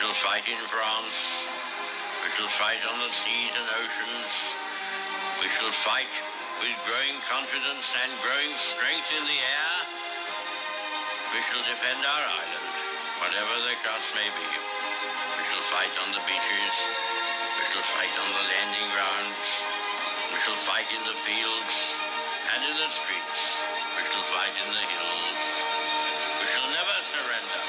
shall fight in France. We shall fight on the seas and oceans. We shall fight with growing confidence and growing strength in the air. We shall defend our island, whatever the cost may be. We shall fight on the beaches. We shall fight on the landing grounds. We shall fight in the fields and in the streets. We shall fight in the hills. We shall never surrender.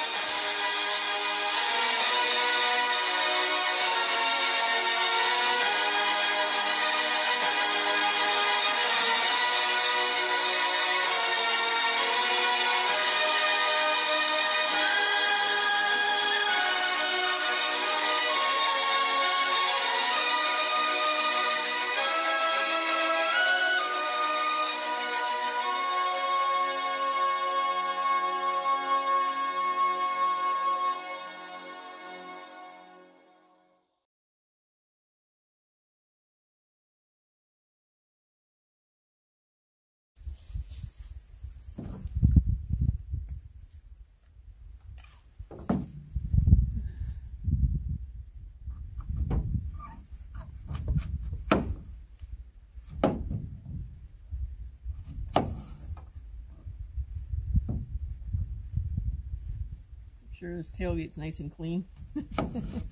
Sure this tailgate's nice and clean.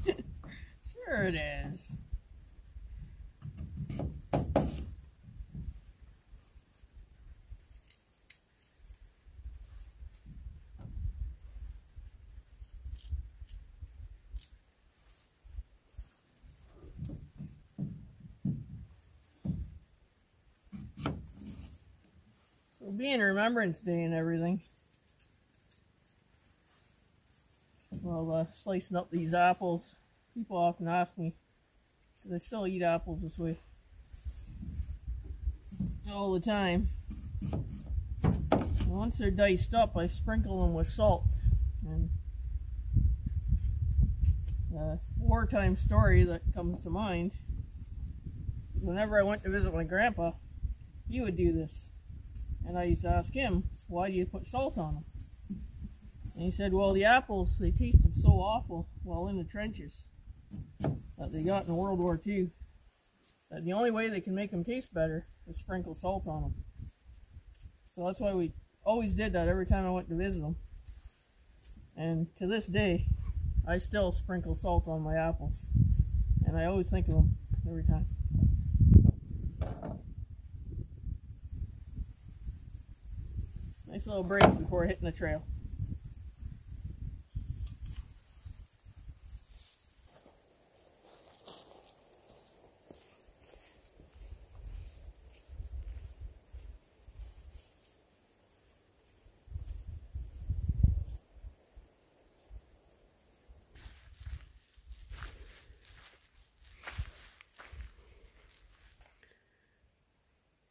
Sure it is. So being Remembrance Day and everything, well, slicing up these apples, people often ask me, because I still eat apples this way all the time. And once they're diced up, I sprinkle them with salt. And the wartime story that comes to mind, whenever I went to visit my grandpa, he would do this. And I used to ask him, why do you put salt on them? And he said, well, the apples, they tasted so awful while in the trenches that they got in World War II, that the only way they can make them taste better is sprinkle salt on them. So that's why we always did that every time I went to visit them. And to this day, I still sprinkle salt on my apples. And I always think of them every time. Nice little break before hitting the trail.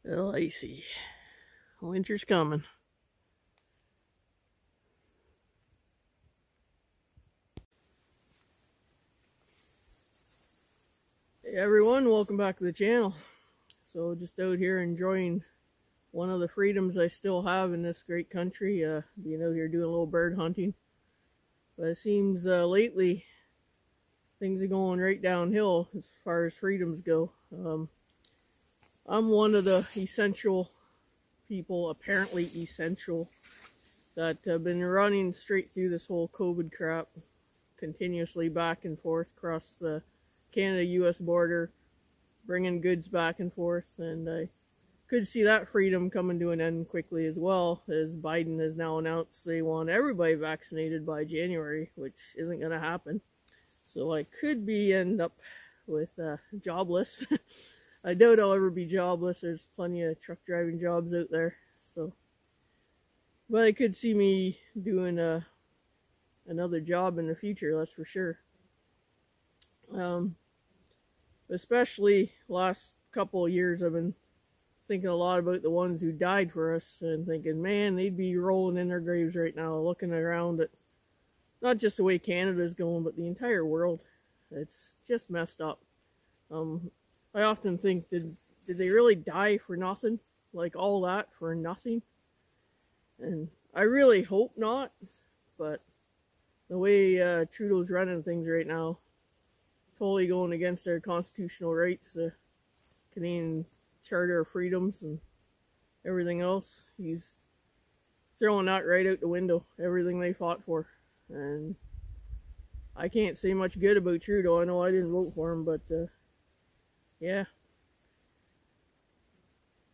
Well, icy. Winter's coming. Hey everyone, welcome back to the channel. So just out here enjoying one of the freedoms I still have in this great country, being out here doing a little bird hunting. But it seems lately things are going right downhill as far as freedoms go. I'm one of the essential people, apparently essential, that have been running straight through this whole COVID crap, continuously back and forth across the Canada-US border, bringing goods back and forth, and I could see that freedom coming to an end quickly as well, as Biden has now announced they want everybody vaccinated by January, which isn't going to happen. So I could end up with jobless. I doubt I'll ever be jobless. There's plenty of truck driving jobs out there. So, but I could see me doing another job in the future, that's for sure. Especially last couple of years, I've been thinking a lot about the ones who died for us and thinking, man, they'd be rolling in their graves right now, looking around at not just the way Canada's going, but the entire world. It's just messed up. I often think, did they really die for nothing? Like all that for nothing? And I really hope not, but the way Trudeau's running things right now, totally going against their constitutional rights, the Canadian Charter of Freedoms and everything else. He's throwing that right out the window, everything they fought for. And I can't say much good about Trudeau. I know I didn't vote for him, but yeah.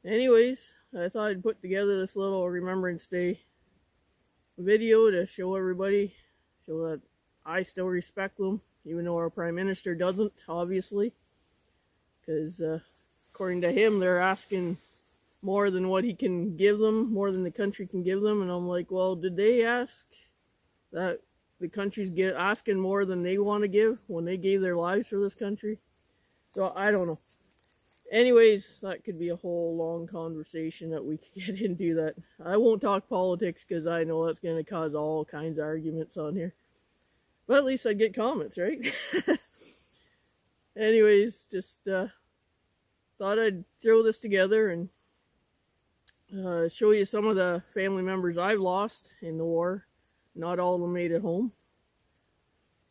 Anyways, I thought I'd put together this little Remembrance Day video to show everybody, show that I still respect them, even though our Prime Minister doesn't, obviously. Because according to him, they're asking more than what he can give them, more than the country can give them. And I'm like, well, did they ask that the country's asking more than they want to give when they gave their lives for this country? So I don't know. Anyways, that could be a whole long conversation that we could get into. That I won't talk politics because I know that's going to cause all kinds of arguments on here. But at least I'd get comments, right? Anyways, just thought I'd throw this together and show you some of the family members I've lost in the war. Not all of them made it home.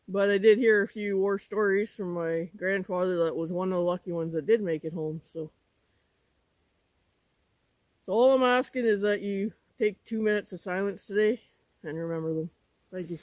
But I did hear a few war stories from my grandfather that was one of the lucky ones that did make it home. So all I'm asking is that you take 2 minutes of silence today and remember them. Thank you.